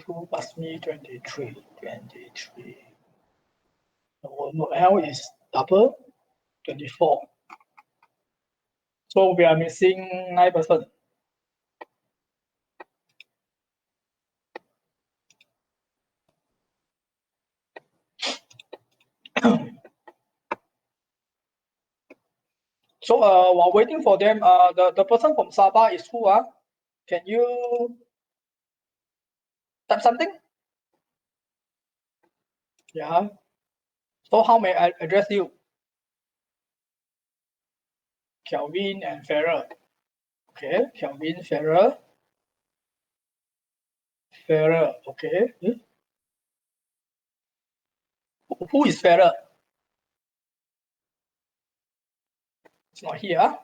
32 plus me 23. No, L is double 24. So we are missing 9%. So while waiting for them, the person from Sabah is who? Can you type something? Yeah. So how may I address you? Kelvin and Farrell. Okay, Kelvin, Farrell. Okay. Who is Farrell? It's not here.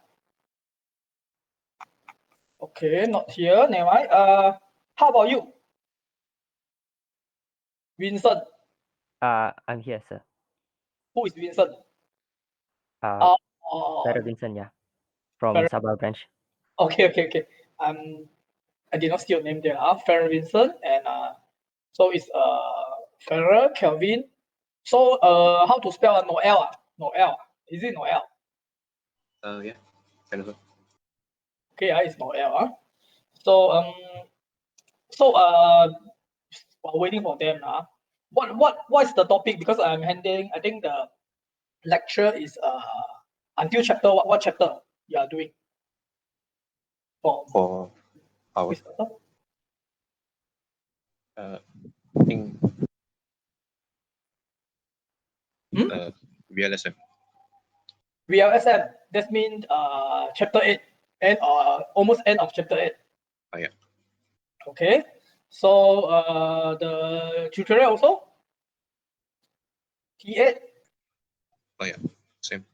Okay, not here. Never mind. How about you? Vincent. I'm here, sir. Who is Vincent? Farrell Vincent, yeah, from Farrell. Sabah branch. Okay. I did not see your name there. Farrell Vincent, and so it's Farrell Kelvin. So how to spell Noel? Noel. Is it Noel? Yeah. Okay, it's Noel. So while waiting for them, what is the topic? Because I'm handling, I think the lecture is until chapter what chapter you are doing? For our I think VLSM. VLSM. That means chapter 8 and almost end of chapter 8. Oh yeah. Okay. So the tutorial also T8. Oh yeah. Same.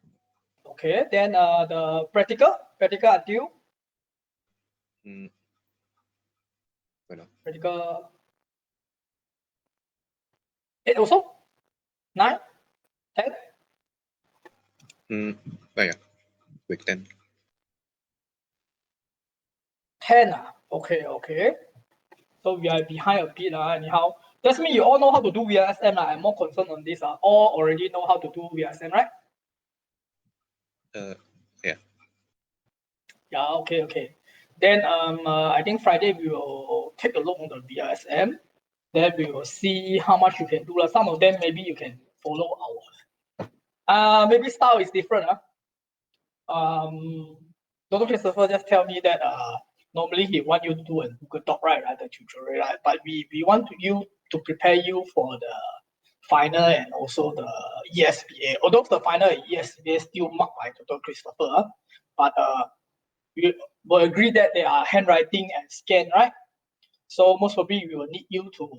Okay. Then the practical until practical 8 also 9, 10. Oh yeah. Week 10. 10. Okay. So we are behind a bit anyhow. That means you all know how to do VLSM. I'm more concerned on this. All already know how to do VLSM, right? Yeah. Yeah, okay. Then I think Friday we will take a look on the VLSM. Then we will see how much you can do. Some of them maybe you can follow our. Maybe style is different. Dr. Christopher just tell me that normally he want you to do a Google Doc, right? The tutorial, right? But we want you to prepare you for the final and also the ESPA. Although the final and ESPA still marked by Dr. Christopher, but we will agree that they are handwriting and scan, right? So most probably we will need you to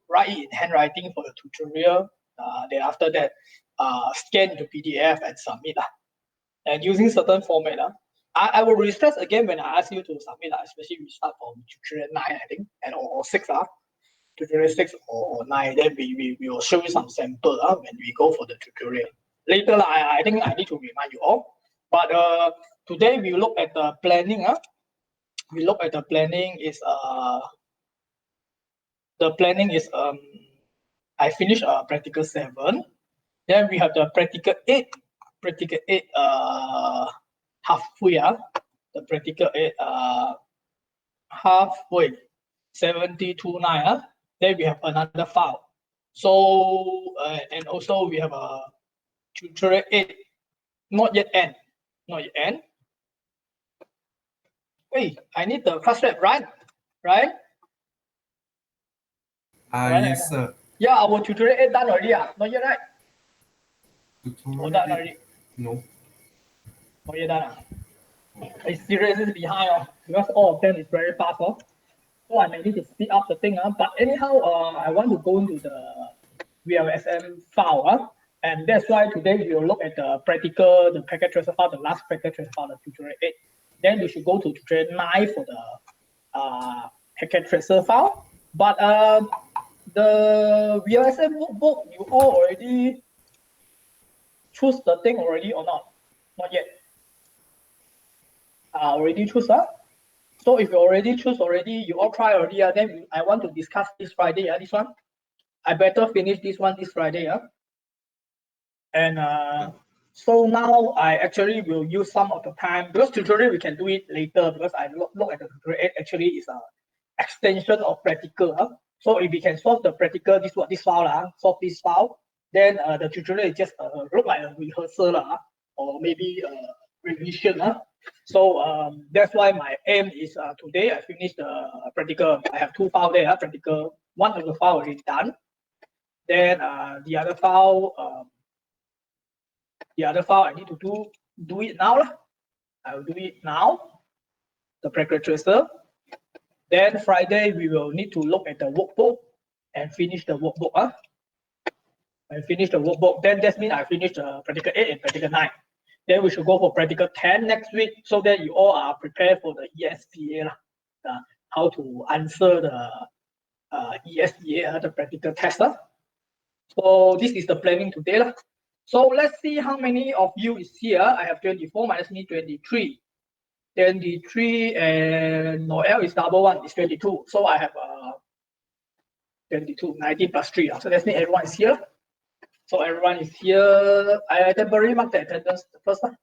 write it in handwriting for the tutorial. Then after that, scan to PDF and submit. And using certain format. I will re-stress again when I ask you to submit, especially we start from tutorial 9, I think, and or 6. Tutorial 6 or 9, then we will show you some sample when we go for the tutorial. Later, I think I need to remind you all. But today we look at the planning. We look at the planning is I finished practical 7. Then we have the practical 8. Practical 8 halfway. The practical 8 halfway 72.9. Then we have another file. So and also we have a tutorial 8, not yet end. Hey, I need the class rep, right? Yes, sir. Yeah, our tutorial 8 done already. Not yet, right? Tutorial done already? No. Not yet done. It's seriously behind because all of them is very fast. So I may need to speed up the thing. But anyhow, I want to go into the VLSM file. And that's why today we will look at the practical, the packet tracer file, the last packet tracer file, the tutorial 8. Then we should go to tutorial 9 for the packet tracer file. But the VLSM workbook, you all already choose the thing already or not? Not yet. Already choose, So if you already choose already, you all try already, then I want to discuss this Friday, this one. I better finish this one this Friday. And so now I actually will use some of the time, because tutorial we can do it later, because I look at the tutorial, actually is a extension of practical. So if we can solve the practical, this file, solve this file, then the tutorial is just look like a rehearsal or maybe revision. So that's why my aim is today I finish the practical. I have 2 files there, practical. One of the file already done. Then the other file I need to do it now. I will do it now. The practical tracer. Then Friday we will need to look at the workbook and finish the workbook. I finish the workbook. Then that means I finish the practical 8 and practical 9. Then we should go for practical 10 next week, so that you all are prepared for the ESPA, how to answer the ESPA, the practical test. So this is the planning today. So let's see how many of you is here. I have 24 minus me 23. 23 and Noel is double 1 is 22. So I have 22, 19 plus 3. So that means everyone is here. So everyone is here. I temporarily mark the attendance first. Okay,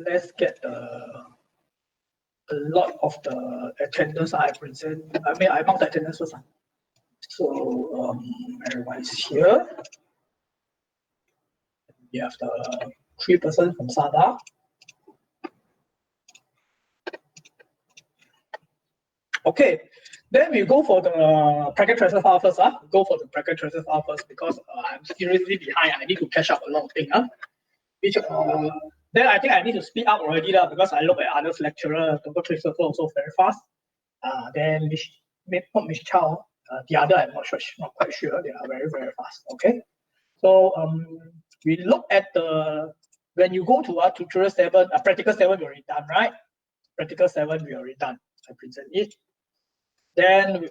let's get a lot of the attendance I present. I mark the attendance first. So everyone is here. We have the 3 person from Sada. Okay, then we go for the packet tracer file first. Go for the packet tracer file first, because I'm seriously behind. I need to catch up a lot of things. Which then I think I need to speed up already because I look at others lecturer, total tracer flow also very fast. Then not Miss Chow, the other I'm not quite sure. They are very, very fast. Okay. So we look at when you go to our tutorial 7, practical 7 we already done, right? Practical 7 we already done. I present it. Then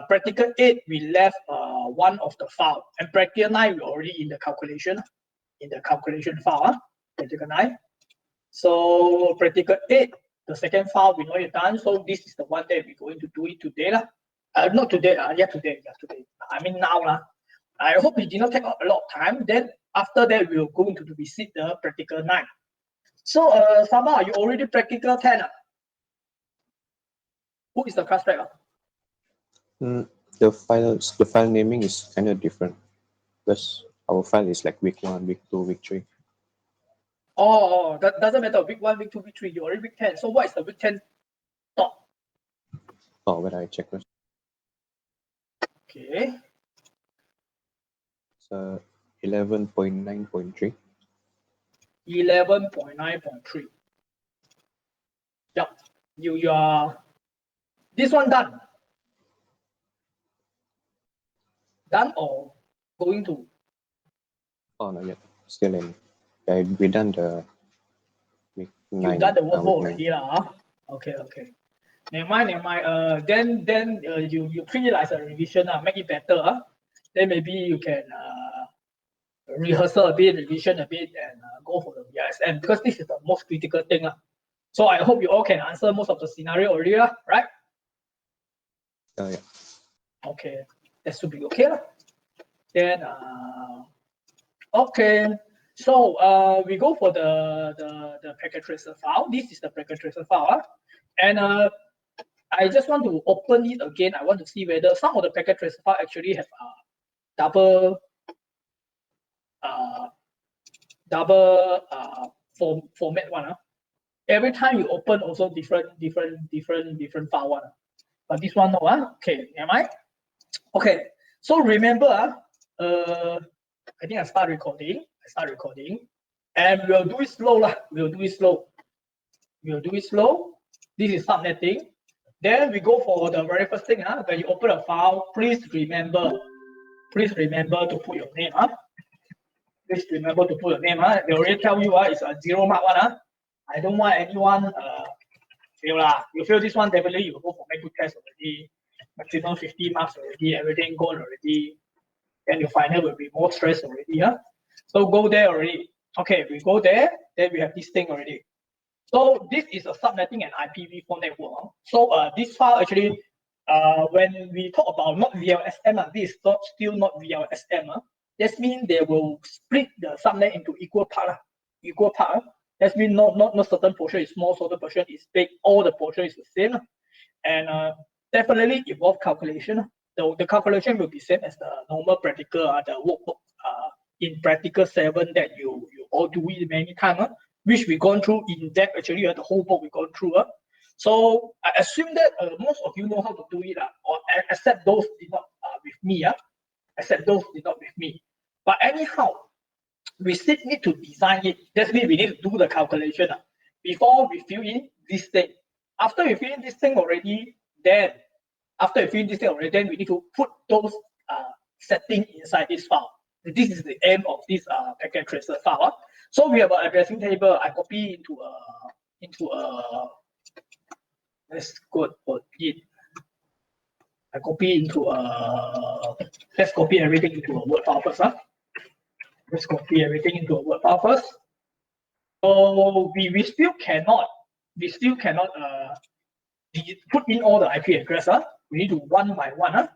practical 8 we left one of the file, and practical 9 we already in the calculation file. Practical 9. So practical 8, the second file we already done. So this is the one that we're going to do it today. Not today, today. I mean now. I hope it did not take a lot of time. Then after that, we'll go into the visit the practical 9. So Sama, are you already practical 10? Who is the class rep? The file naming is kind of different, because our file is like week 1, week 2, week 3. Oh, that doesn't matter. Week 1, week 2, week 3. You already week 10. So what is the week 10 top? Oh, where I check first. Okay. It's 11.9.3. 11.9.3. Yep. You are this one done. Done or going to? Oh, not yet. Still in. We done the week 9. You done the workbook already, Okay. Never mind. Then you treat it as a revision, make it better. Then maybe you can rehearsal a bit, revision a bit, and go for the VLSM, because this is the most critical thing. So I hope you all can answer most of the scenario already, right? Yeah. Okay, that should be okay. Then okay, so we go for the packet tracer file. This is the packet tracer file, and I just want to open it again. I want to see whether some of the packet tracer file actually have double format one. Every time you open also different file one. But this one no. Okay, am I? Okay, so remember I think I start recording, and we'll do it slow. We'll do it slow. This is subnetting. Then we go for the very first thing. When you open a file, please remember to put your name. Please remember to put your name. They already tell you it's a 0 mark one. I don't want anyone fail. You fail this one, definitely you go for make good test already. Maximum 50 marks already, everything gone already. Then your final will be more stress already. So go there already. Okay, we go there, then we have this thing already. So this is a subnetting and IPv4 network. So this file actually, when we talk about not VLSM, this is still not VLSM. That means they will split the subnet into equal part. Equal part. That means not certain portion is small, certain portion is big. All the portion is the same, and definitely involve calculation. The calculation will be same as the normal practical, the workbook in practical 7 that you all do it many times, which we gone through in depth. Actually, the whole book we gone through. So I assume that most of you know how to do it, or except those did not with me. Except those did not with me. But anyhow, we still need to design it. That means we need to do the calculation before we fill in this thing. After we fill in this thing already, then we need to put those settings inside this file. This is the aim of this packet tracer file. So we have an addressing table. I copy into a let's go for it. I copy into a let's copy everything into a Word file first. Let's copy everything into a Word file first. So we still cannot put in all the IP address. We need to one by one.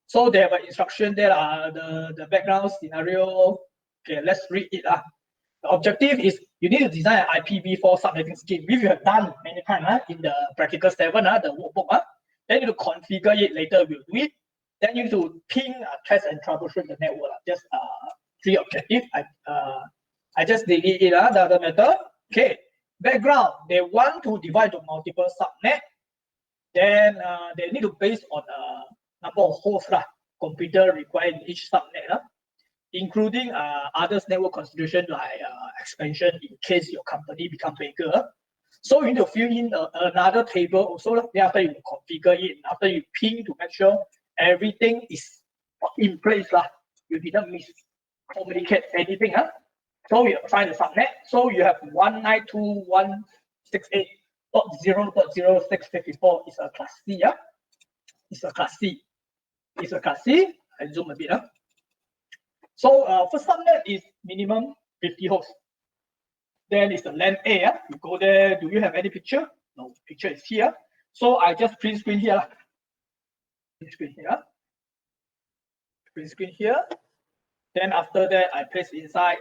So they have an instruction there. The background scenario. Okay, let's read it. The objective is you need to design an IPv4 subnetting scheme, which you have done many times in the practical 7, the workbook. Then you need to configure it later. We'll do it. Then you need to ping, test, and troubleshoot the network. Just 3 objectives. I just delete it. Doesn't matter. Okay. Background. They want to divide to multiple subnet. Then they need to base on number of hosts computer required in each subnet, including others network consideration like expansion in case your company become bigger. So you need to fill in another table also. Then after you configure it, after you ping to make sure everything is in place. You didn't miscommunicate anything. So you find the subnet. So you have 192.168.0.0654 is a class C. It's a class C. I zoom a bit. So for subnet is minimum 50 hosts. Then it's the LAN A. You go there. Do you have any picture? No, picture is here. So I just print screen here. Print screen here. Then after that, I place inside.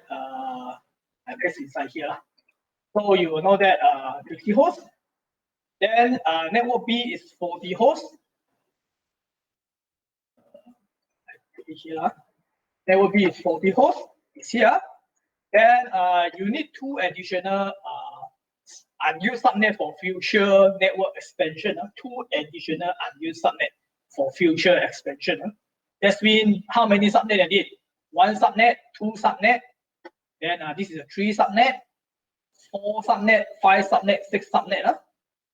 Here. So you will know that 50 hosts. Then network B is 40 hosts. Here. Network B is 40 hosts. It's here. Then you need 2 additional unused subnet for future network expansion. 2 additional unused subnet for future expansion. That means how many subnet I need? 1 subnet, 2 subnet. Then this is a 3 subnet, 4 subnet, 5 subnet, 6 subnet.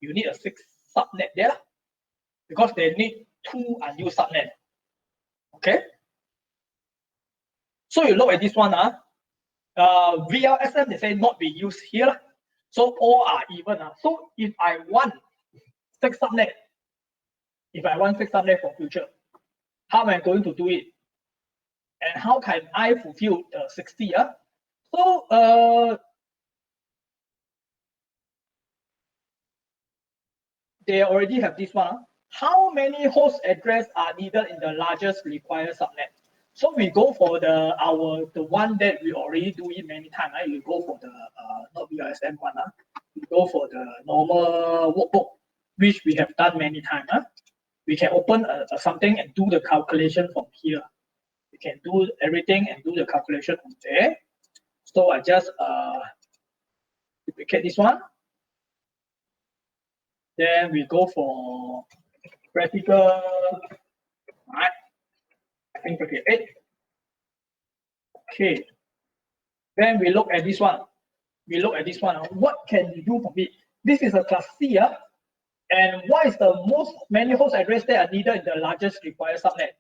You need a 6 subnet there because they need 2 unused subnet. Okay. So you look at this one. VLSM, they say not be used here. So all are even. So if I want 6 subnet, for future, how am I going to do it? And how can I fulfill the 60? So they already have this one. How many host address are needed in the largest required subnet? So we go for the one that we already do it many times. You go for the not VLSM one. You go for the normal workbook, which we have done many times. We can open something and do the calculation from here. We can do everything and do the calculation from there. So I just duplicate this one. Then we go for practical. Right. I think 38. Okay. Then we look at this one. What can we do from it? This is a class C. And what is the most many host address that are needed in the largest required subnet?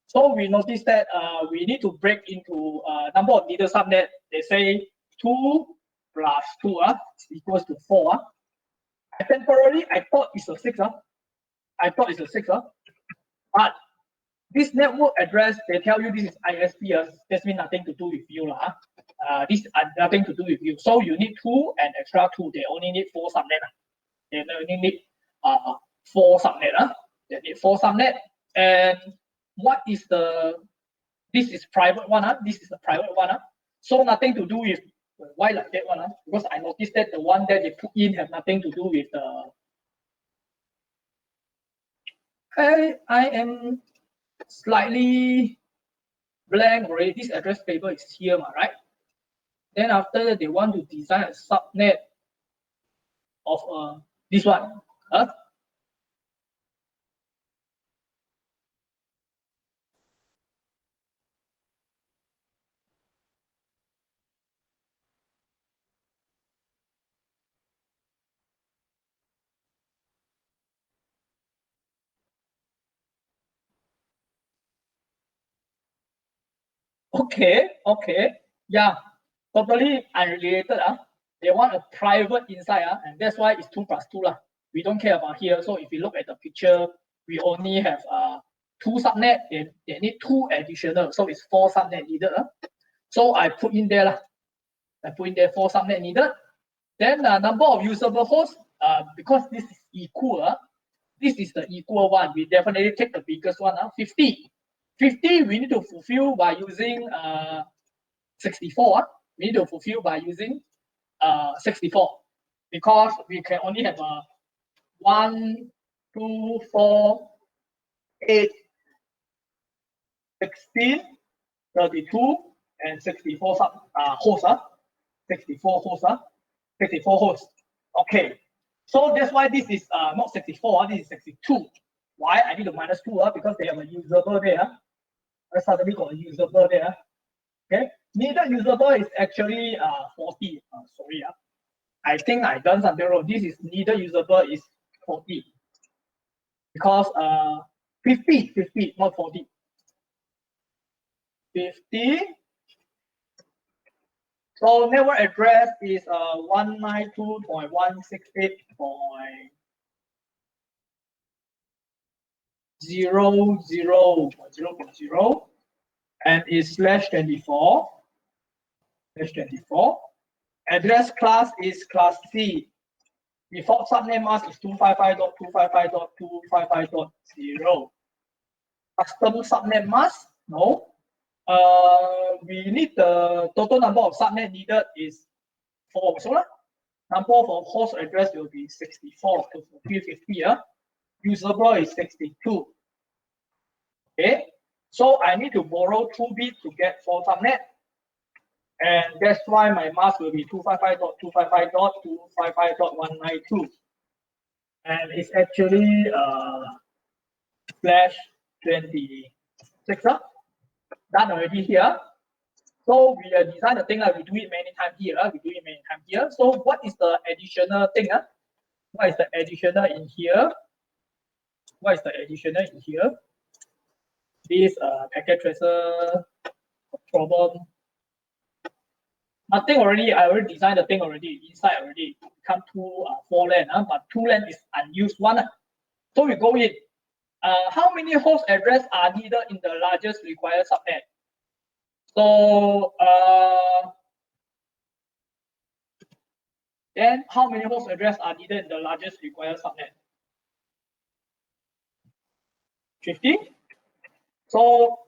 So we notice that we need to break into number of needed subnet. They say 2 plus 2 equals to 4. Temporarily, I thought it's a 6. But this network address, they tell you this is ISP. That means nothing to do with you. this has nothing to do with you. So you need 2 and extra 2. They only need 4 subnet. They only need 4 subnet. They need 4 subnet. And what is this is private one. This is the private one. So nothing to do with why like that one. Because I noticed that the one that they put in have nothing to do with the. I am slightly blank already. This address table is here, right? Then after that, they want to design a subnet of this one. Okay, yeah, totally unrelated. They want a private inside, and that's why it's 2 plus 2 lah. We don't care about here. So if you look at the picture, we only have 2 subnet. They need 2 additional, so it's 4 subnet needed. So I put in there lah. I put in there 4 subnet needed. Then the number of usable hosts, because this is equal. This is the equal one. We definitely take the biggest one. 50. 50 we need to fulfill by using 64. We need to fulfill by using 64 because we can only have 1, 2, 4, 8, 16, 32, and 64 hosts. 64 hosts. 64 hosts. Okay. So that's why this is not 64. This is 62. Why? I need to minus 2 because they have a usable there. I suddenly got a usable there. Okay. Needed usable is actually 40. Sorry. I think I done something wrong. This is needed usable is 40. Because 50, not 40. 50. So network address is 192.168.0.0.0 and is /24. Address class is class C. Default subnet mask is 255.255.255.0. Custom subnet mask? No. We need the total number of subnet needed is 4. So number of host address will be 64 to 350. Usable is 62. Okay. So I need to borrow 2 bits to get 4 subnet. And that's why my mask will be 255.255.255.192. And it's actually /26. Done already here. So we design the thing, we do it many times here. So what is the additional thing? What is the additional in here? This packet tracer problem. Nothing already. I already designed the thing already. Inside already come to 4 LAN, but 2 LAN is unused one. So we go in. How many host address are needed in the largest required subnet? So then how many host address are needed in the largest required subnet? 50. So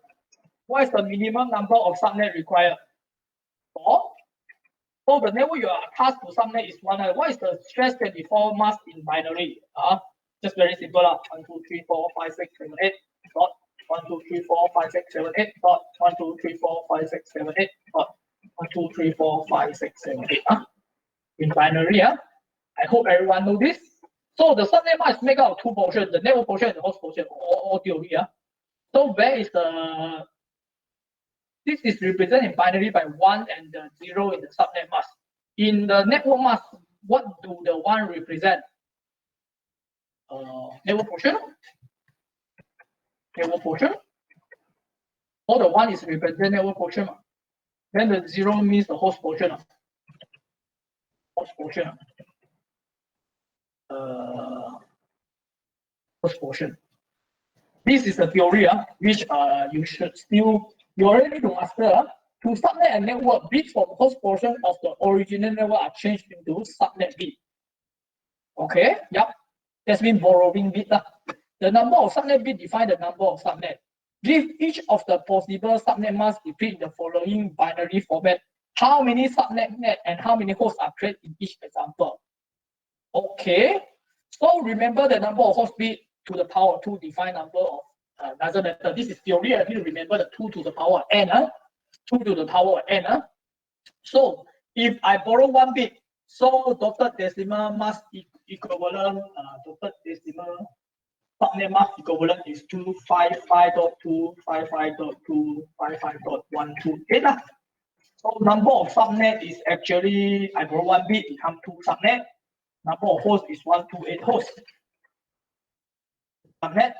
what is the minimum number of subnet required? 4. So the network you are tasked to subnet is 1. What is the /24 mask in binary? Just very simple. 1, 2, 3, 4, 5, 6, 7, 8. Dot 1, 2, 3, 4, 5, 6, 7, 8. Dot 1, 2, 3, 4, 5, 6, 7, 8. Dot 1, 2, 3, 4, 5, 6, 7, 8. In binary. I hope everyone know this. So the subnet mask is made up of 2 portions: the network portion and the host portion. All theory. So where is the? This is represented in binary by 1 and the 0 in the subnet mask. In the network mask, what do the 1 represent? Network portion. All the 1 is represent network portion. Then the 0 means the host portion. Host portion. This is the theory which you should still, you already need to master. To subnet a network, bits from host portion of the original network are changed into subnet bit. Okay, yep. That's been borrowing bit. The number of subnet bit define the number of subnet. Give each of the possible subnet masks depict the following binary format. How many subnet net and how many hosts are created in each example? Okay, so remember the number of host bit to the power of 2 define number of doesn't matter. This is theory. I need to remember the 2 to the power of n. 2 to the power of n. So if I borrow 1 bit, so dotted decimal mask equivalent, dotted decimal subnet mask equivalent is 255.255.255.128. So number of subnet is actually, I borrow 1 bit, become 2 subnet. Number of hosts is 128 hosts. Subnet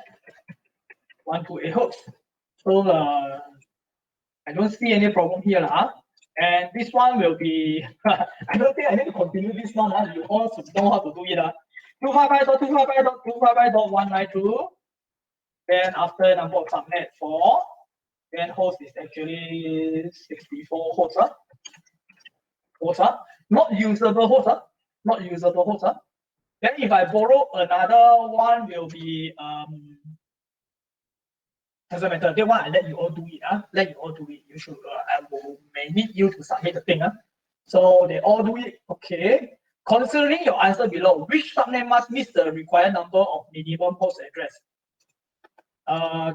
128 hosts. So I don't see any problem here. And this one will be, I don't think I need to continue this one. You all should know how to do it. 255.255.255.192. Then after number of subnet 4, then host is actually 64 hosts. Not usable hosts. Not usable hosts. Then if I borrow another one will be doesn't matter. That one I let you all do it. Let you all do it. You should may need you to submit the thing. So they all do it. Okay. Considering your answer below, which subnet must meet the required number of minimum host address?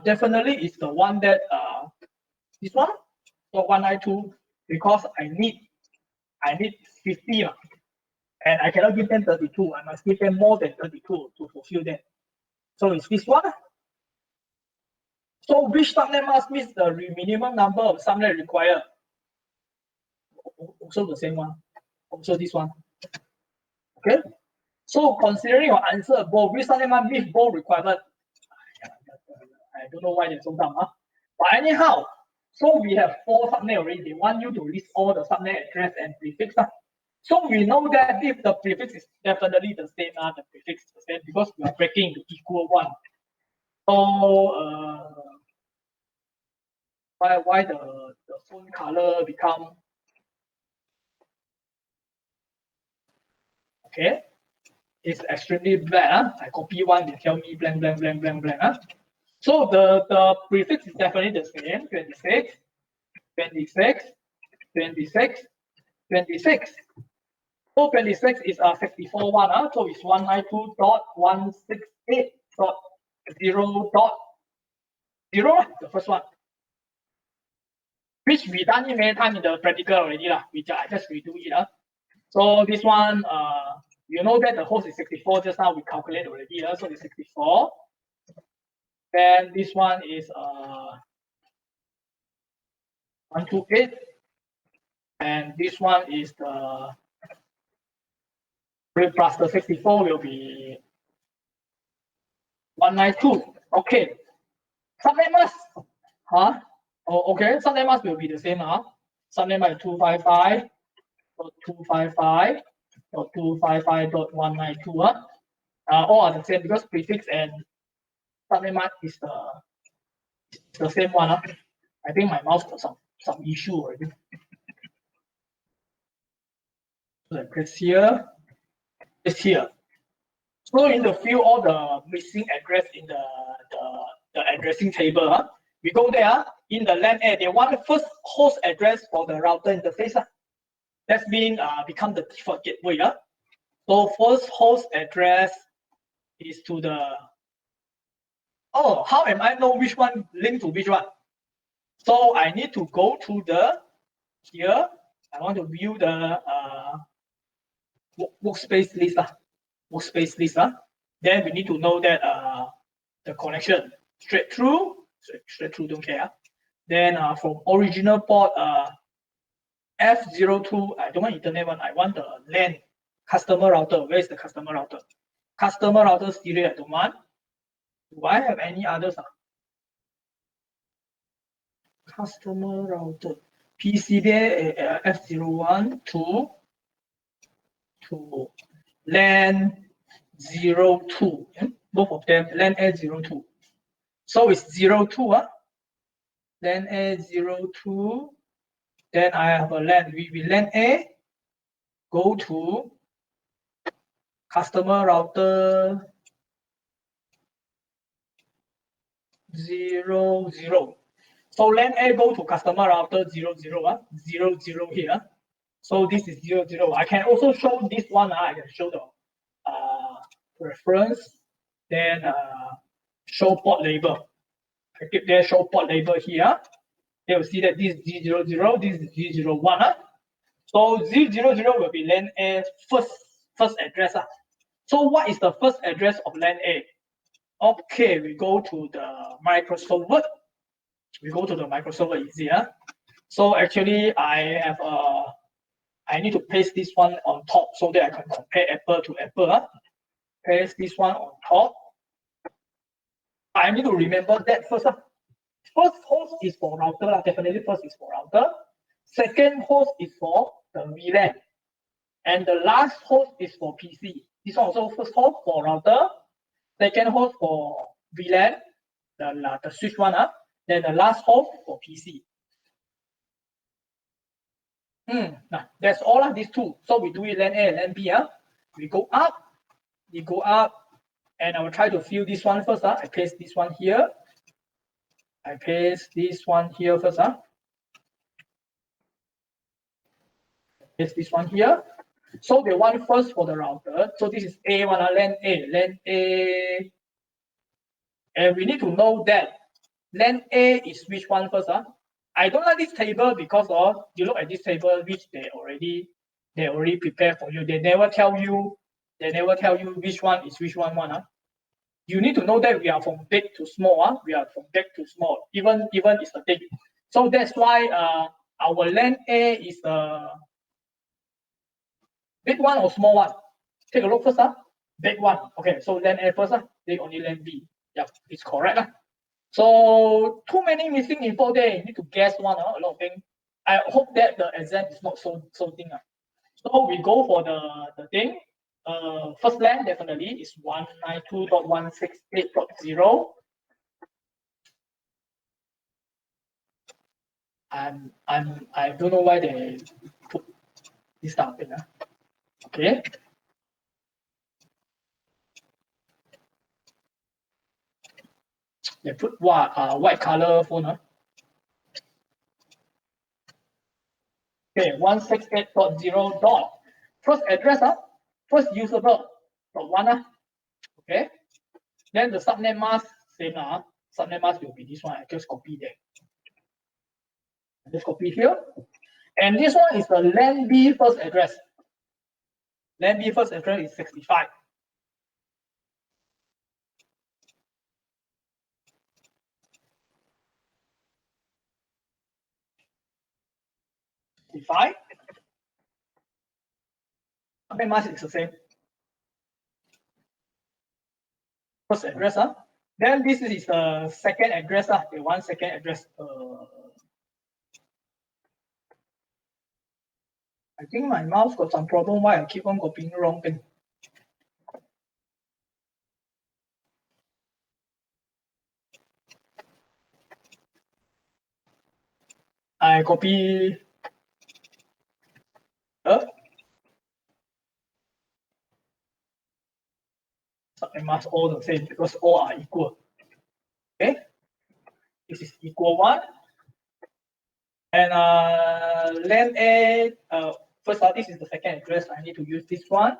Definitely it's the one that this one, so 192, because I need 50, and I cannot give them 32. I must give them more than 32 to fulfill that. So it's this one. So which subnet must meet the minimum number of subnet required? Also the same one. Also this one. Okay. So considering your answer both, which subnet must meet both requirement? I don't know why they're so dumb. But anyhow, so we have 4 subnet already. They want you to list all the subnet address and prefix. So we know that if the prefix is definitely the same, the prefix is the same because we are breaking the equal one. So why the phone color become okay? It's extremely black. I copy one, they tell me blank, blank, blank, blank, blank. So the prefix is definitely the same, 26, 26, 26, 26. So 26 is a 64 one, so it's 192.168.0.0, the first one. Which we done it many times in the practical already, which I just redo it. So this one, you know that the host is 64 just now, we calculate already, so it's 64. Then this one is 128, and this one is the plus the 64 will be 192. Okay. Subnet mask. Oh, okay. Subnet mask will be the same. Subnet mask 255.255.255.192. All are the same because prefix and subnet mask is the same one. I think my mouse got some issue already. So I press here. It's here. So in the field, all the missing address in the addressing table, we go there. In the LAN A, they want the first host address for the router interface. That's been become the default gateway. So first host address is to the. Oh, how am I know which one linked to which one? So I need to go to the here. I want to view the workspace list. Workspace list. Then we need to know that the connection straight through, don't care. Then from original port F02, I don't want internet one, I want the LAN customer router. Where is the customer router? Customer router stereo I don't want. Do I have any others? Customer router. PCB F01 to LAN 02. Both of them LAN A02. So it's 02. LAN A02 Then I have a LAN. We LAN A, go to customer router 00. So LAN A go to customer router 00 here. So this is 00. I can also show this one. I can show the reference, then show port label. I keep there, show port label here. They will see that this is G00, this is G01. So G00 will be LAN A first address. So what is the first address of LAN A? Okay, we go to the microserver. We go to the microserver easier. So actually, I have I need to paste this one on top so that I can compare apple to apple. Paste this one on top. I need to remember that first. First host is for router, definitely first is for router. Second host is for the VLAN. And the last host is for PC. This one also first host for router, second host for VLAN, the switch one, then the last host for PC. That's all these two. So we do it LAN A and LAN B. We go up, and I will try to fill this one first. I paste this one here. I paste this one here first. Paste this one here. So the one first for the router. So this is A1, LAN A. And we need to know that LAN A is which one first. I don't like this table because of you look at this table which they already prepared for you. They never tell you which one is which one. You need to know that we are from big to small. We are from big to small. Even it's a big. So that's why our LAN A is a big one or small one. Take a look first. Big one. Okay, so LAN A first. They only LAN B. Yeah, it's correct. So too many missing info there. You need to guess one. A lot of things. I hope that the exam is not so thing. So we go for the thing. First LAN definitely is 192.168.0. I don't know why they put this type of thing. Okay. They put white color phone. Okay, 168.0 dot. First address, first usable dot one. Okay. Then the subnet mask, same. Subnet mask will be this one. I just copy there. Just copy here. And this one is the LAN B first address. LAN B first address is 65. Subnet mask is the same. First address. Then this is the second address. The 1 second address. I think my mouse got some problem. Why I keep on copying the wrong thing? I copy. Subnet mask all the same because all are equal. Okay, this is equal 1. And LAN A. First this is the second address. I need to use this one.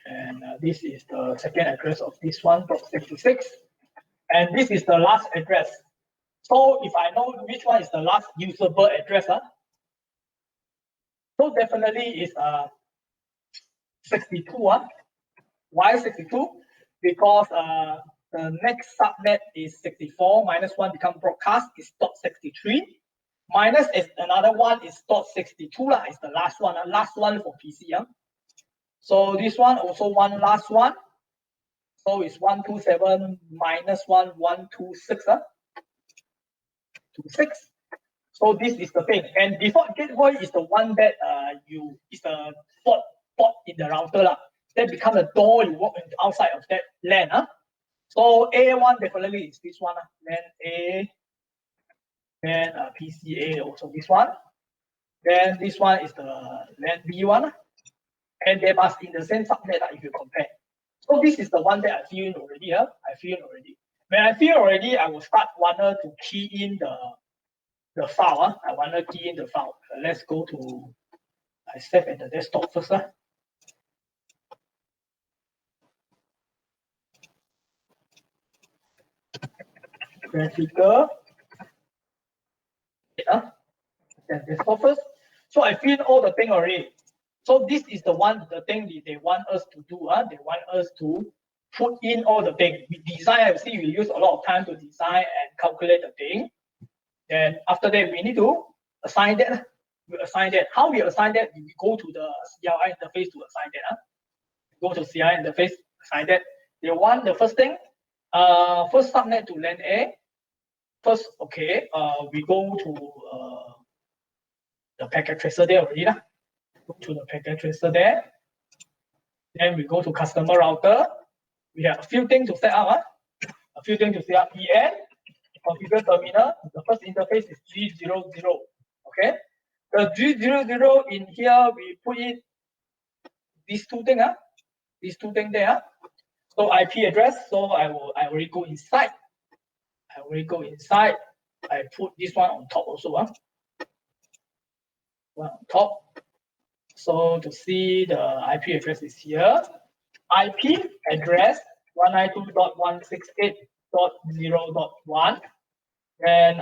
And this is the second address of this one, .66. And this is the last address. So if I know which one is the last usable address, so definitely is 62. Why 62? Because the next subnet is 64 minus 1 become broadcast is .63. Minus is another one is .62 is the last one for PC. So this one also one last one. So it's 127 minus 1, 126. 26. So this is the thing. And default gateway is the one that is the port in the router. That becomes a door you walk outside of that LAN. So A1 definitely is this one, then A, then PCA also this one. Then this one is the LAN B1, and they must in the same subnet if you compare. So this is the one that I fill in already. I fill in already. When I fill already, I will start wanna to key in the file. I wanna key in the file. Let's go to I save at the desktop first. Graphical. Then desktop first. So I fill in all the thing already. So this is the thing they want us to do. They want us to put in all the thing. We design, I see we use a lot of time to design and calculate the thing. Then after that, we need to assign that. We assign that. How we assign that? We go to the CLI interface to assign that. Go to CLI interface, assign that. They want the first thing, first subnet to LAN A. First, okay, we go to the packet tracer there already. Go to the packet tracer there. Then we go to customer router. We have a few things to set up. A few things to set up. EN, configure terminal. The first interface is G00. Okay. The G00 in here, we put in these two things. These two things there. So IP address. So I already go inside. I put this one on top also. One on top. So to see the IP address is here. IP address 192.168.0.1. Then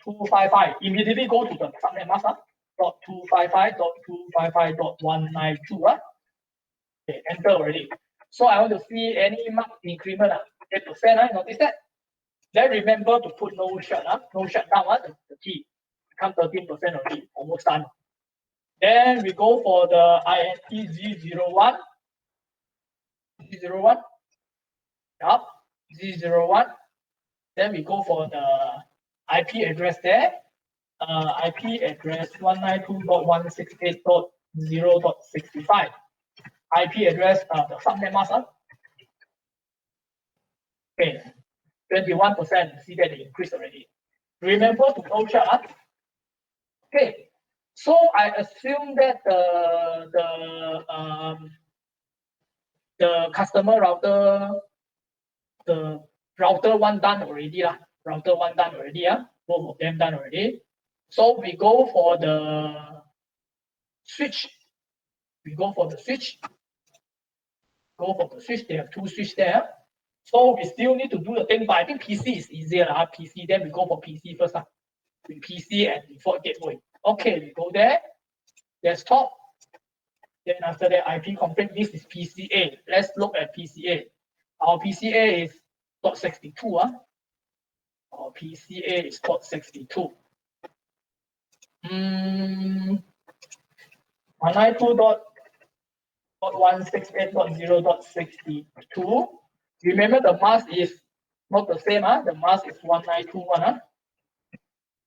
255. Immediately go to the subnet mask. .255.255.192. Okay, enter already. So I want to see any mark increment. 8%. Notice that. Then remember to put no shut. No shutdown. The key. Become 13% already. Almost done. Then we go for the INT Z01. Z01. Yep. Z01. Then we go for the IP address there. IP address 192.168.0.65. IP address, the subnet mask. Okay, 21%. See that they increased already. Remember to no shut. Okay, so I assume that the customer router, the router one done already. Router one done already. Both of them done already. So we go for the switch. We go for the switch. Go for the switch. They have two switches there. So we still need to do the thing, but I think PC is easier. PC, then we go for PC first. With PC and default gateway. Okay, we go there. Desktop. Then after that, IP config. This is PCA. Let's look at PCA. Our PCA is port 62. Our PCA is port 62. 192.168.0.62. Remember the mask is not the same. The mask is 1921.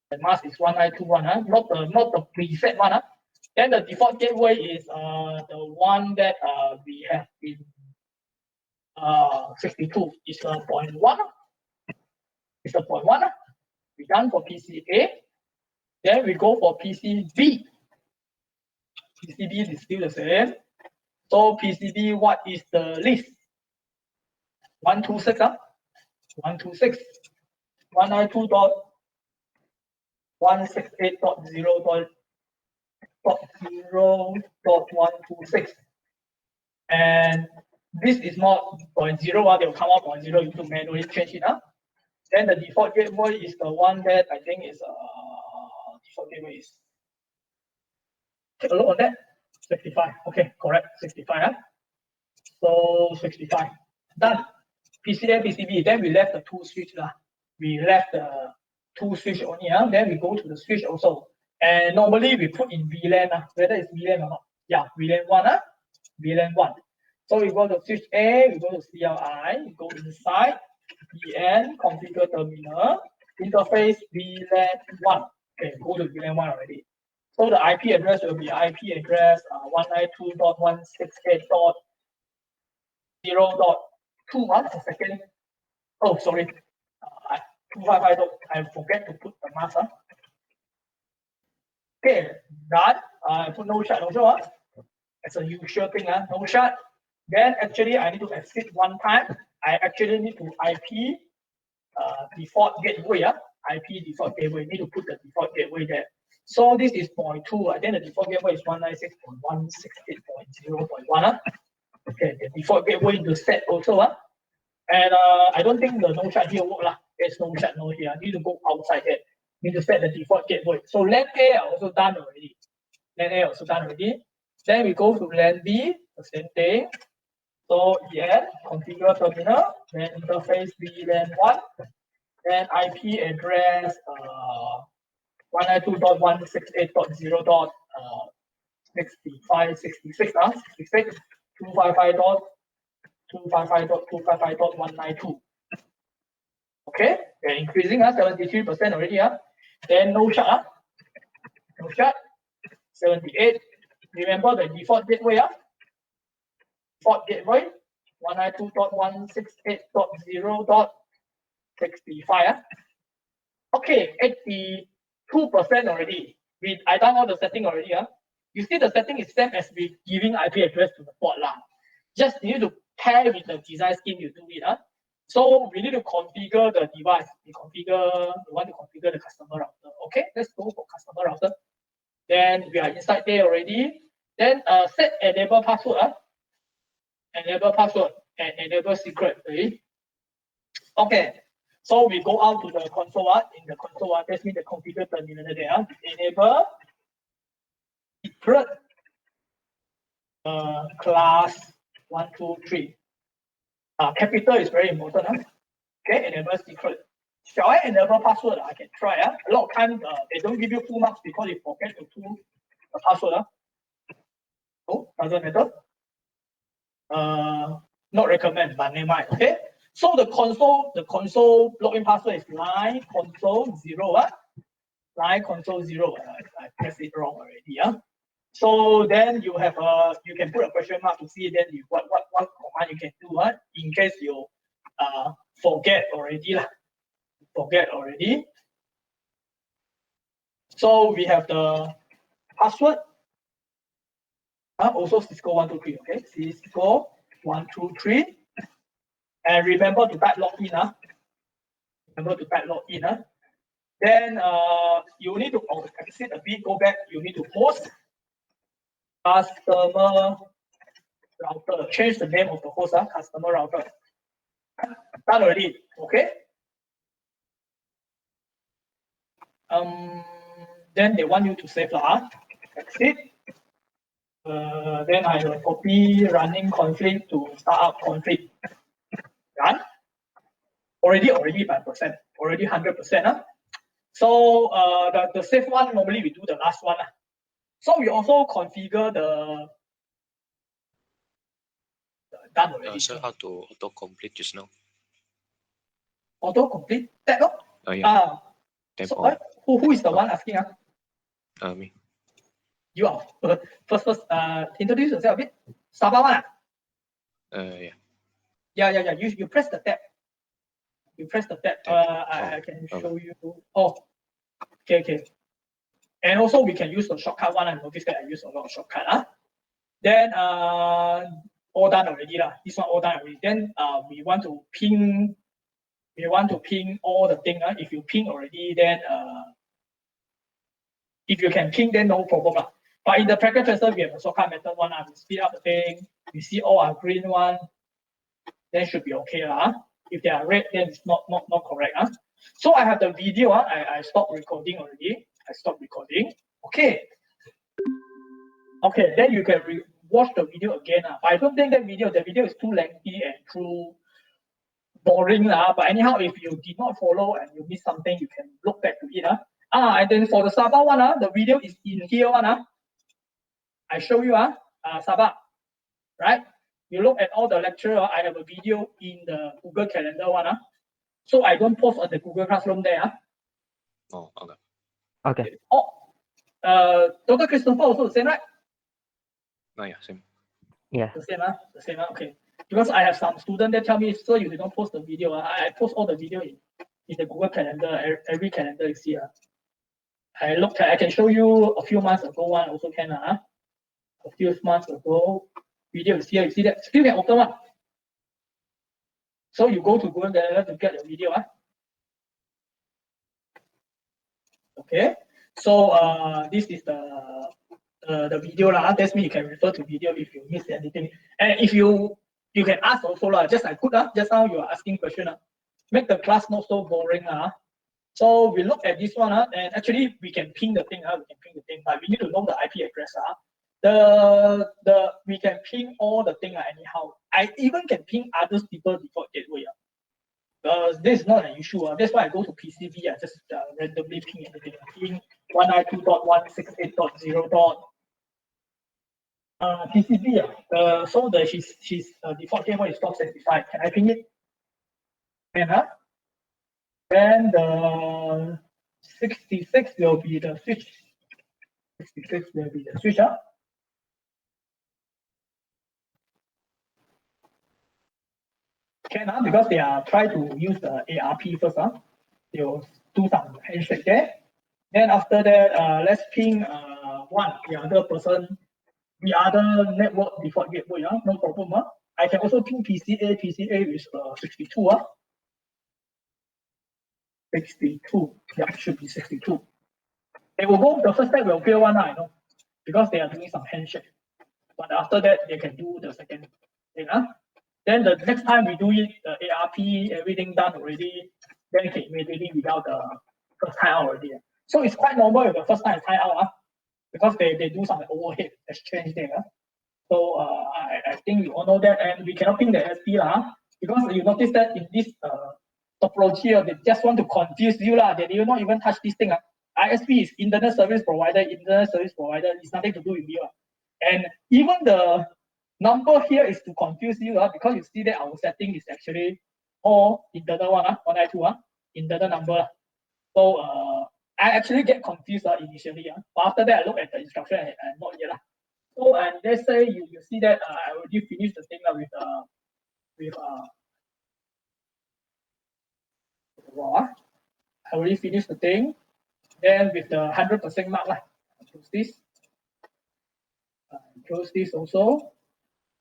The mask is 1921. Not the preset one. Then the default gateway is the one that we have in 62. It's a 0.1. It's a 0.1. We done for PCA. Then we go for PCB. PCB is still the same. So PCB, what is the list? 126. 126. 192.168.0.126. And this is not 0.0. They will come out 0.0. You need to manually change it. Then the default gateway is the one that I think is default gateway is. Take a look on that. 65. Okay, correct. 65. So 65. Done. PCA, PCB. Then we left the two switch. We left the two switch only. Then we go to the switch also. And normally we put in VLAN. Whether it's VLAN or not. Yeah, VLAN 1. VLAN 1. So we go to switch A, we go to CLI, we go inside, EN, configure terminal, interface VLAN 1. Okay, go to VLAN 1 already. So the IP address will be IP address 192.168.0.21. A second. Oh, sorry. 255. I forget to put the mask. Okay, done. Put no shut also. It's a usual thing. No shut. Then actually I need to exit one time. I actually need to IP default gateway. IP default gateway. Need to put the default gateway there. So this is 0.2. Then the default gateway is 196.168.0.1. Okay, the default gateway to set also. And I don't think the no shut here work. There's no shut no here. I need to go outside there. Need to set the default gateway. So LAN A also done already. LAN A also done already. Then we go to LAN B, the same thing. So yeah, configure terminal, then interface VLAN1, then IP address 192.168.0.6566 255.255.255.192. Okay, they're increasing 73% already. Then no shut, no shut, 78. Remember the default gateway, default gateway 192.168.0.65. Okay, 82% already. I done all the setting already. You see the setting is same as we giving IP address to the port lah. Just need to pair with the design scheme you do it. So we need to configure the device. We want to configure the customer router. Okay, let's go for customer router. Then we are inside there already. Then set enable password. Enable password and enable secret. Okay. So we go out to the console. In the console, that means the configure terminal there. Enable secret class 1, 2, 3. Capital is very important. Okay, enable secret. Shall I enable password? I can try. A lot of times they don't give you full marks because you forget to do the password. Oh, doesn't matter. Not recommend, but never mind. Okay. So the console login password is line console 0. Line console 0. I pressed it wrong already. So then you have you can put a question mark to see then what command you can do in case you forget already. Forget already. So we have the password. Also Cisco 1, 2, 3. Okay, Cisco 1, 2, 3. And remember to type login. Remember to type login. Then you need to exit a bit, go back. You need to host customer router. Change the name of the host. Customer router. Done already. Okay. Then they want you to save exit. Then I will copy running config to startup config. Done. Already by percent. Already 100%. So the safe one normally we do the last one. So we also configure the done already. Sir, how to auto-complete just now? Auto-complete? That no? Yeah. So who is the one asking? Me. You are. First, introduce yourself a bit. Sabah one? Yeah. Yeah. You press the tab. You press the tab. I can show you. Oh, okay. And also we can use the shortcut one. I noticed that I use a lot of shortcut. Then all done already. This one all done already. Then we want to ping. We want to ping all the thing. If you ping already, then if you can ping, then no problem. But in the packet transfer, we have a shortcut method one. We speed up the thing. We see all our green one. Then should be okay. If they are red, then it's not correct. So I have the video. I stopped recording already. I stopped recording. Okay. Okay, then you can watch the video again. But I don't think the video is too lengthy and too boring. But anyhow, if you did not follow and you miss something, you can look back to it. And then for the Sabah one, the video is in here one. I show you Sabah, right? You look at all the lecture. I have a video in the Google Calendar one. So I don't post on the Google Classroom there. Oh, okay. Okay. Oh, Dr. Christopher also the same, right? Oh, yeah, same. Yeah. The same. Okay. because I have some students that tell me, sir, you don't post the video. I post all the video in the Google Calendar. Every calendar is here. I can show you a few months ago one also can. A few months ago, video is here. You see that? Still can open one. So you go to Google Calendar to get the video. Okay. So this is the video lah. That's me. You can refer to video if you miss anything. And if you can ask also lah. Just like good just now you are asking question Make the class not so boring So we look at this one and actually we can ping the thing we can ping the thing, but we need to know the IP address we can ping all the thing anyhow. I even can ping other people default gateway this is not an issue That's why I go to PCB. I just randomly ping everything. Ping 192.168.0. PCB so his default gateway is top 75. Can I ping it? And then the 66 will be the switch. 66 will be the switch Can because they are trying to use the ARP first They will do some handshake there. Then after that, let's ping the other network default gateway no problem I can also ping PCA. PCA is 62 62. Yeah, should be 62. They will go. The first step will fail one I know, because they are doing some handshake. But after that, they can do the second thing Then the next time we do it, the ARP, everything done already, then you can immediately without the first time out already. So it's quite normal if the first time is time out because they do some overhead exchange there. So I think you all know that, and we cannot ping the SP because you notice that in this topology they just want to confuse you They do not even touch this thing ISP is internet service provider. Internet service provider is nothing to do with you and even the number here is to confuse you because you see that our setting is actually all internal 192 internal number. So I actually get confused initially but after that I look at the instruction and not yet So and let's say you see that I already finished the thing with I already finished the thing. Then with the 100% mark close this. Close this also.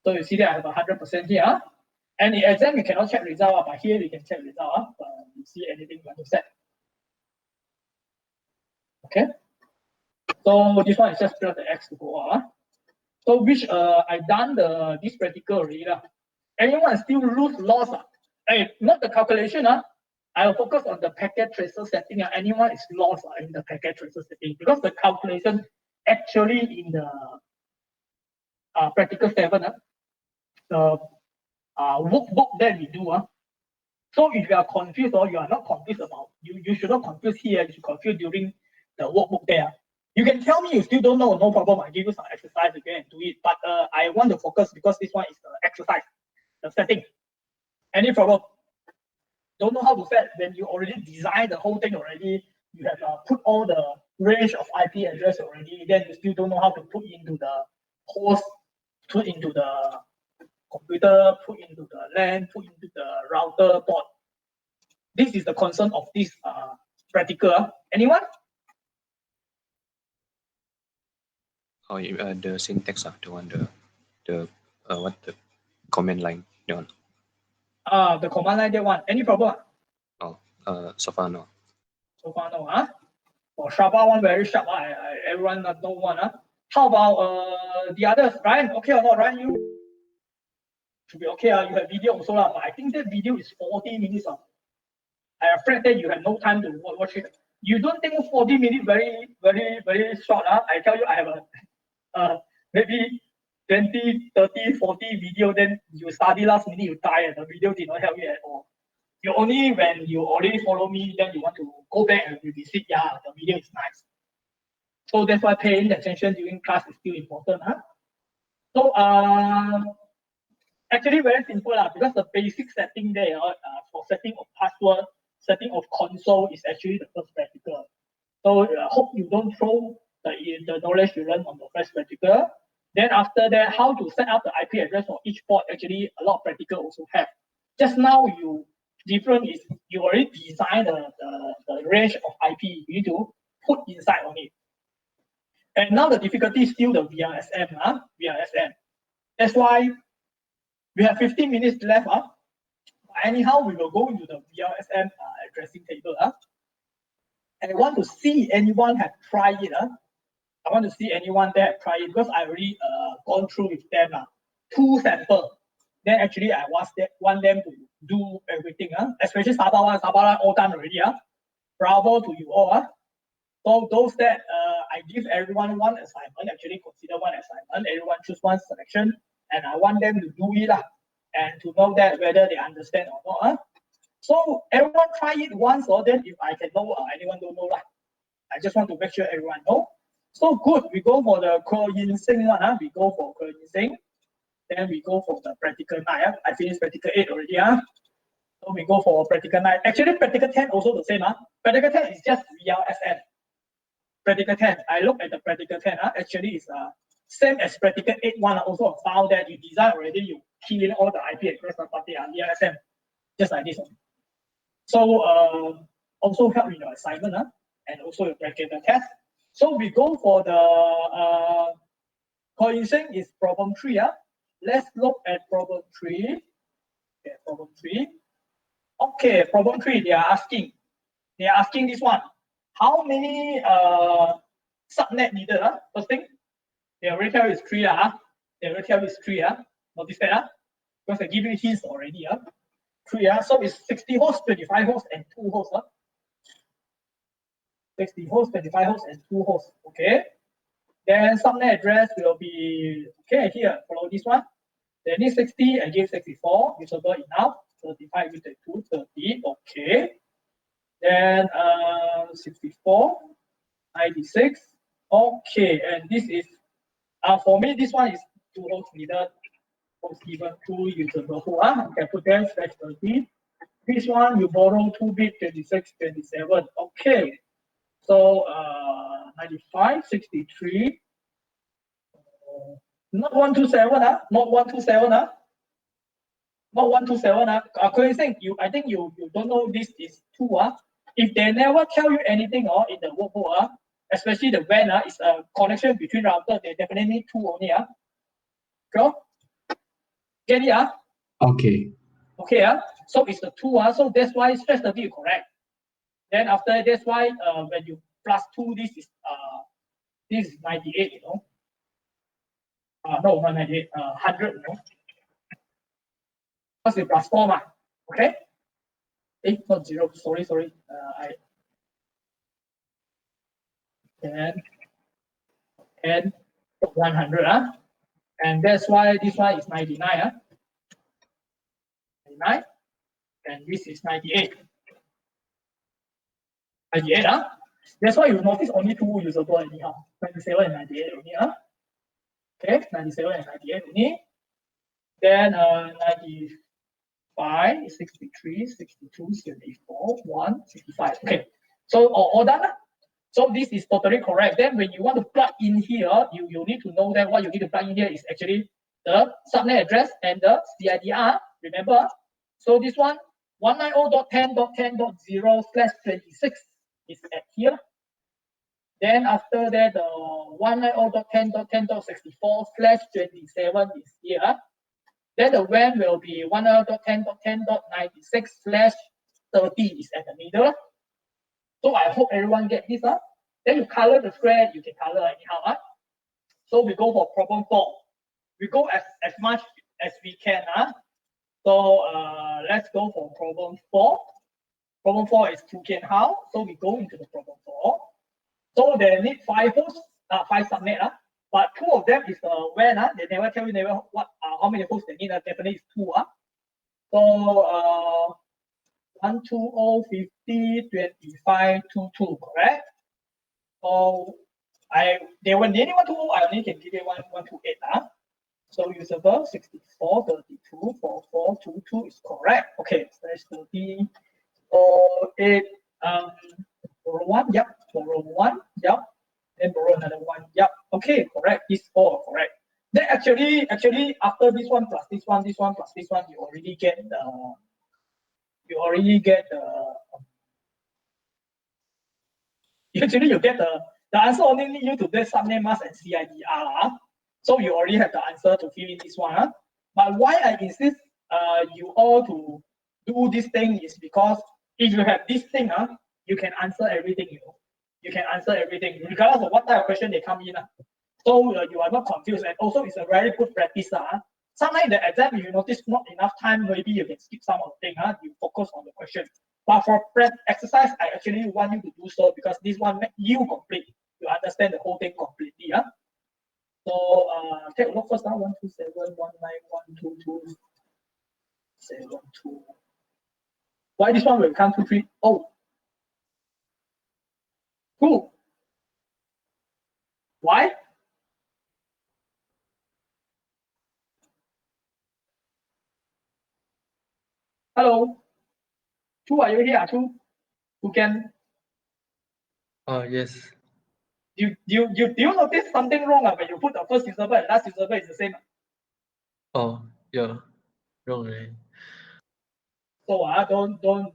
So you see that I have 100% here. And in exam you cannot check result but here you can check result you see anything you want to set. Okay. So this one is just the X to go So which I done this practical already Anyone still loss Hey, not the calculation I will focus on the packet tracer setting anyone is lost in the packet tracer setting because the calculation actually in the practical 7 the workbook that we do So if you are confused or you are not confused about you should not confuse here, you should confuse during the workbook there. You can tell me you still don't know, no problem. I give you some exercise again and do it. But I want to focus because this one is the exercise, the setting. Any problem? Don't know how to set when you already designed the whole thing already. You have put all the range of IP address already. Then you still don't know how to put into the host, put into the computer, put into the LAN, put into the router port. This is the concern of this practical. Anyone? Oh, the syntax the one the command line that one. The command line that one. Any problem? Oh, so far no. So far no For Sharpa one very sharp everyone know one How about the others? Ryan, okay or not? Ryan, you should be okay you have video also but I think that video is 40 minutes I'm afraid that you have no time to watch it. You don't think 40 minutes very short I tell you I have maybe 20, 30, 40 video, then you study last minute, you die and the video did not help you at all. You only when you already follow me, then you want to go back and revisit, the video is nice. So that's why paying attention during class is still important. So actually very simple because the basic setting there for setting of password, setting of console is actually the first practical. So hope you don't throw the knowledge you learn on the first practical. Then after that, how to set up the IP address for each port, actually a lot of practical also have. Just now different is you already design the range of IP you need to put inside on it. And now the difficulty is still the VLSM, VLSM. That's why we have 15 minutes left. Anyhow, we will go into the VLSM addressing table. And I want to see anyone have tried it. I want to see anyone there try it because I already gone through with them 2 samples. Then actually I want them to do everything. Especially Sabah one all done already. Bravo to you all. So those that I give everyone one assignment, actually consider one assignment. Everyone choose one selection, and I want them to do it and to know that whether they understand or not. So everyone try it once, or then if I can know, anyone don't know I just want to make sure everyone know. So good, we go for the co-insing one. We go for co-insing. Then we go for the practical 9. I finished practical 8 already. So we go for practical 9. Actually, practical 10 also the same. Practical 10 is just VLSM. Practical 10, I look at the practical 10. Actually, it's same as practical 8.1. Also a file that you design already. You key in all the IP address, but they are VLSM, just like this one. So also help in your assignment and also your practical test. So we go for the co-insing is problem 3. Let's look at problem 3. Okay, problem 3. Okay, problem 3, they are asking this one. How many subnet needed? First thing, they already tell you it's 3. They already tell you it's 3. Notice that? Because they give you hints already. 3. So it's 60 hosts, 25 hosts, and 2 hosts. 60 hosts, 25 hosts, and 2 hosts. Okay. Then subnet address will be okay here. Follow this one. They need 60. I give 64. Usable enough. 35 with the 230. Okay. Then 64, 96. Okay, and this is for me. This one is 2 hosts needed. Host given 2 usable host. You can put them /30. This one you borrow 2 bit 26, 27. Okay. So 95, 63. Not 127. Not 127. Not 127. I think you don't know this is 2. If they never tell you anything in the workbook, especially the WAN is a connection between router, they definitely need 2 only. Go. Get it? Okay. Okay. So it's the 2. So that's why /30 is correct. Then after that's why when you plus 2, this is 98. You know. No, not 98. 100. You know. Because it's plus 4. Okay. Not 0. Sorry. I and 100. And that's why this one is 99. 99. And this is 98. 98. That's why you notice only 2 usable anyhow. 97 and 98 only. Okay, 97 and 98 only. Then 95, 63, 62, 74, 1, 65. Okay. So all done. So this is totally correct. Then when you want to plug in here, you need to know that what you need to plug in here is actually the subnet address and the CIDR. Remember? So this one 190.10.10.0/26 is at here. Then after that, the 190.10.10.64/27 is here. Then the WAN will be 190.10.10.96/30 is at the middle. So I hope everyone get this. Then you color the thread, you can color anyhow. So we go for problem 4. We go as much as we can. So let's go for problem 4. Problem 4 is 2 can how. So we go into the problem 4. So they need 5 hosts, 5 subnet. But 2 of them is WAN. They never tell you how many hosts they need. Definitely is 2. So 120, 50, 25, 22, correct? So they when they need 120, I only can give it 128. So usable 64, 32, 44, 22 is correct. Okay, /30, 8, borrow 1, borrow 1, then borrow another 1, Okay, correct. These all are correct. Then actually after this one plus this one plus this one, you already get the usually you get the answer only need you to get subnet mask and CIDR lah. So you already have the answer to fill in this one. But why I insist you all to do this thing is because if you have this thing, you can answer everything, you know. You can answer everything, regardless of what type of question they come in. So you are not confused, and also it's a very good practice. Sometimes in the exam, if you notice not enough time, maybe you can skip some of the thing. You focus on the question. But for prep exercise, I actually want you to do so because this one make you complete. You understand the whole thing completely. So take a look first. 127.191.22.72. Why this one will come 2, 3? Oh, cool. Why? Hello. Two, are you here? Two. Who can? Yes. Do you notice something wrong when you put the first usable and last usable is the same? Oh, yeah. Wrong, right? So don't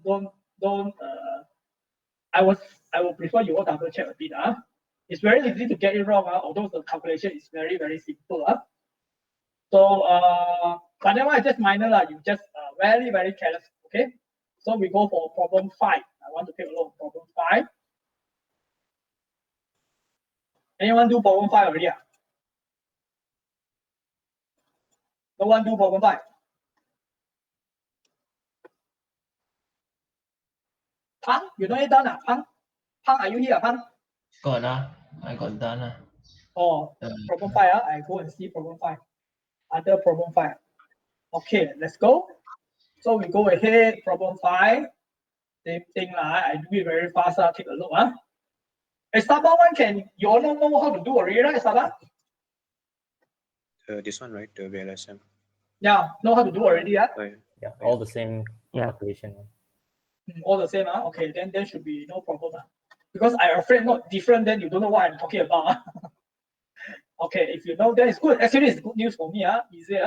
I will prefer you all double check a bit. It's very easy to get it wrong, although the calculation is very, very simple. So but that one is just minor, you just very, very careless. Okay. So we go for problem 5. I want to take a look at problem 5. Anyone do problem 5 already? No one do problem 5. Pang, you know it done, Pang? Pang, are you here, Pang? Got I got done. Oh, problem 5, I go and see problem 5. Other problem 5. Okay, let's go. So we go ahead, problem 5. Same thing, I do it very fast. Take a look. Sabah one you all know how to do already, right, Sabah? This one, right? The VLSM. Yeah, know how to do already, Yeah, all the same calculation. All the same, okay, then there should be no problem. Because I'm afraid not different, then you don't know what I'm talking about. Okay, if you know, that is good. Actually, it's good news for me. Easy.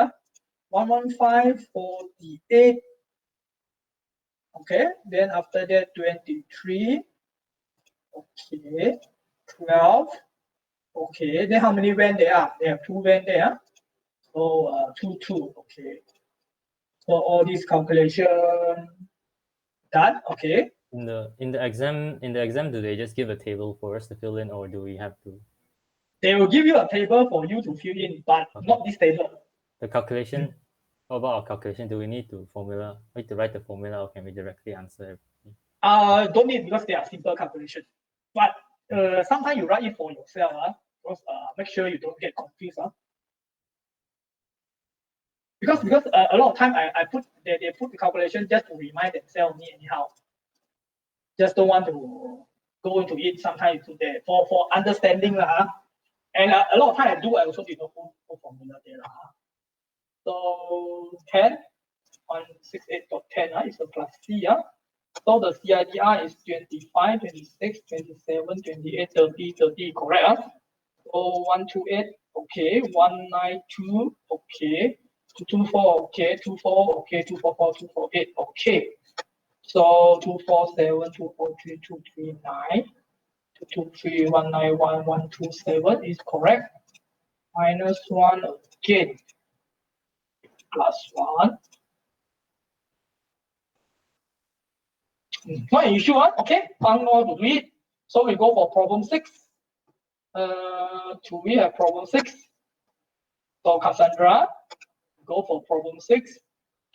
115.48. Okay, then after that 23. Okay, 12. Okay, then how many WAN there are? They have 2 WAN there. So 2. Okay. So all this calculation done. Okay. In the exam, do they just give a table for us to fill in, or do we have to? They will give you a table for you to fill in, but not this table. The calculation. How about our calculation? Do we need to write the formula, or can we directly answer everything? Don't need, because they are simple calculation. But sometimes you write it for yourself. Because make sure you don't get confused. Because a lot of time I put they put the calculation just to remind themselves me anyhow. Just don't want to go into it. Sometimes to there for understanding and a lot of time I also did not put formula there. So 10 168.10 is a class C. So the CIDR is 25, 26, 27, 28, 30, 30, correct? So 128, okay, 192, okay, 224, okay, 24, okay, 244, 248, okay. So 247, 243, 239, 223, 191, 127 is correct. Minus 1 again, plus 1. Not an issue, okay, found all to do it. So we go for problem 6. Do we have problem 6? So Cassandra, go for problem 6.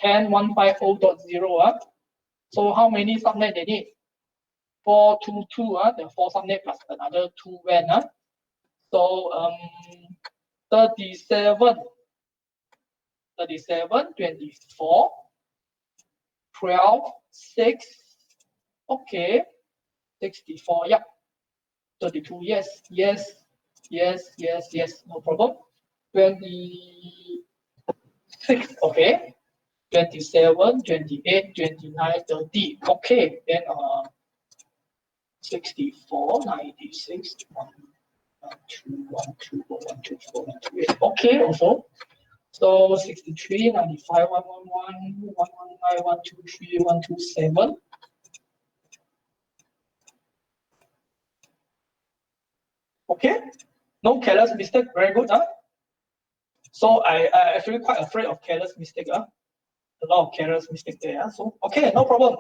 10.150.0. So how many subnet they need? 422. The 4 subnet plus another 2 WAN. So 37, 24, 12, 6. Okay, 64. Yeah. 32. Yes. No problem. 26. Okay. 27, 28, 29, 30. Okay. Then 64, 96, 12120124128. Okay, also. So 63, 95, 111, 119, 123, 127. Okay, no careless mistake, very good. Huh? So I actually quite afraid of careless mistake. A lot of careless mistake there. So okay, no problem.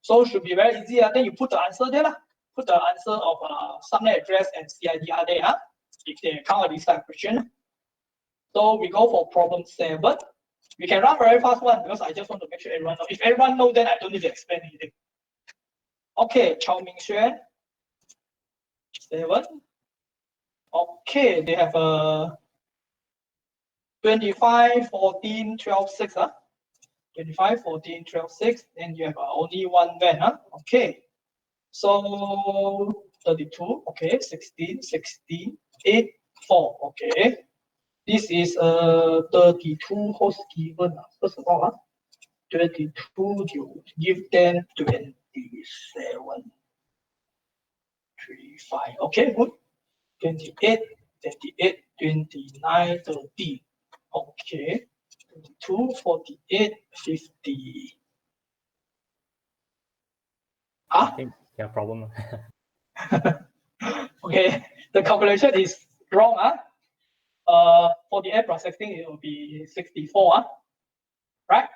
So should be very easy. Then you put the answer there. Put the answer of subnet address and CIDR there. If they encounter this type of question. So we go for problem 7. We can run very fast one because I just want to make sure everyone knows. If everyone knows, then I don't need to explain anything. Okay, Chao Ming Xuan. 7. Okay, they have a 25, 14, 12, 6. 25, 14, 12, 6. Then you have only one van. Okay. So 32. Okay. 16, 16, 8, 4. Okay. This is 32 host given. First of all, 22, you give them 27, 3, 5. Okay, good. 28, 28, 29, 30. Okay. 22, 48, 50. I think you have problem. Okay, the calculation is wrong. 48 plus 16, it will be 64. Right?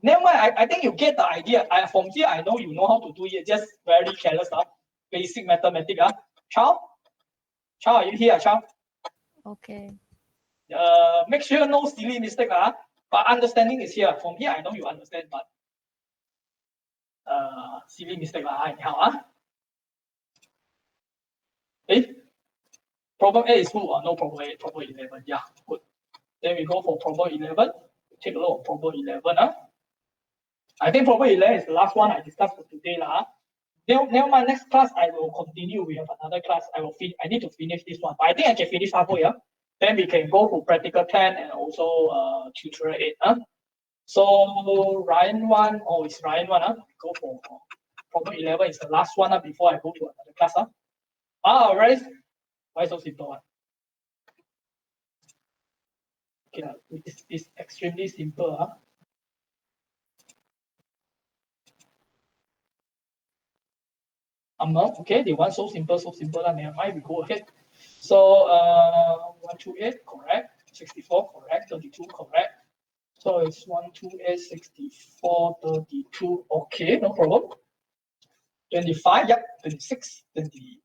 Never mind, I think you get the idea. From here, I know you know how to do it. Just very careless stuff. Basic mathematics. Chow? Chow, are you here, Chow? Okay. Make sure no silly mistake. But understanding is here. From here, I know you understand, but silly mistake. Anyhow. Problem A is who? No problem A, problem 11. Yeah, good. Then we go for problem 11. Take a look at problem 11. I think problem 11 is the last one I discussed for today. Never mind, next class I will continue. We have another class. I need to finish this one. But I think I can finish halfway. Then we can go for practical 10 and also tutorial 8. So Ryan 1, it's Ryan 1. Go for problem 11 is the last one before I go to another class. Right. Why so simple? Okay, it's extremely simple. Okay, they want so simple. Never mind, we go ahead. So 128, correct. 64, correct. 32, correct. So it's 128, 64, 32. Okay, no problem. 25, yep. 26, 20.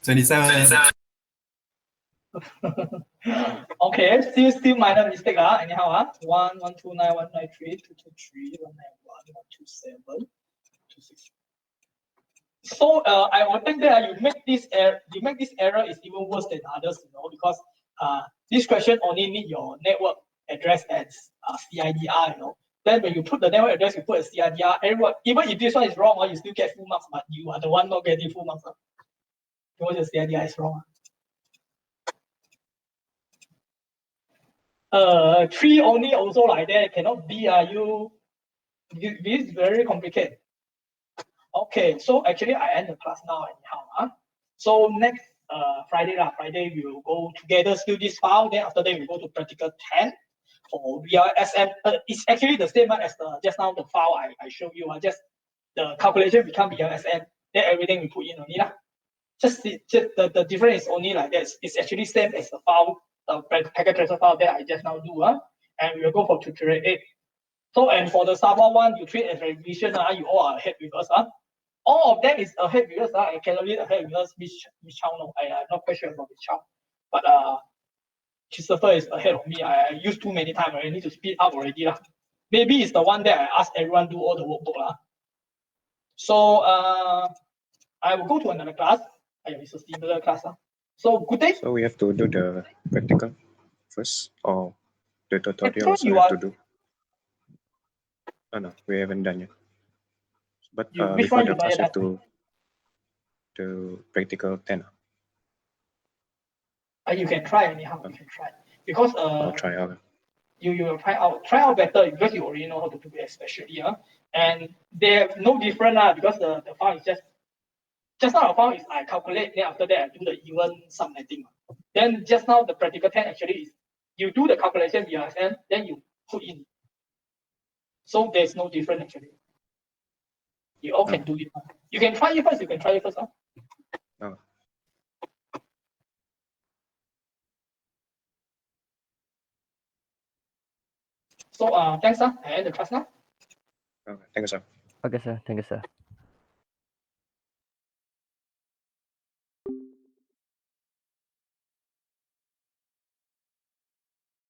27. Okay, still minor mistake. Anyhow, 1, 129, 193, 223, 191, 127, 26. So I would think that you make this error is even worse than others, because this question only need your network address as CIDR, Then when you put the network address, you put a CIDR. Everyone, even if this one is wrong, you still get full marks, but you are the one not getting full marks. Because the CIDR is wrong. 3 only also like that. Cannot be. This is very complicated. Okay, so actually I end the class now anyhow. So next Friday we will go together still this file. Then after that we go to practical 10 for VLSM. It's actually the same as just now the file I showed you. Just the calculation become VLSM. Then everything we put in only lah. Just the difference is only like that. It's actually same as the file, the packet tracer file that I just now do. And we will go for tutorial 8. So and for the Saba one, you treat as revision. You all are ahead with us. All of them is ahead with us. I cannot read ahead with us. Miss Chow, no, I'm not quite sure about Miss Chow. But Christopher is ahead of me. I used too many times. I need to speed up already. Maybe it's the one that I asked everyone do all the workbook. So I will go to another class. It's a similar class. So good day. So we have to do the practical first, or the tutorial Practical, also you have are- to do? Oh no, we haven't done yet. But which before one the you class, not you have yet to practical 10. You can try anyhow. You can try because I'll try out. you will try out better because you already know how to do it, especially and they have no different because the file is just just now I found is I calculate, then after that I do the even subnetting. Then just now the practical 10 actually is you do the calculation VLSM, then you put in. So there's no difference actually. You all can do it. You can try it first. You can try it first. Oh. So thanks. I end the class now. Okay, thank you, sir. Okay, sir. Thank you, sir.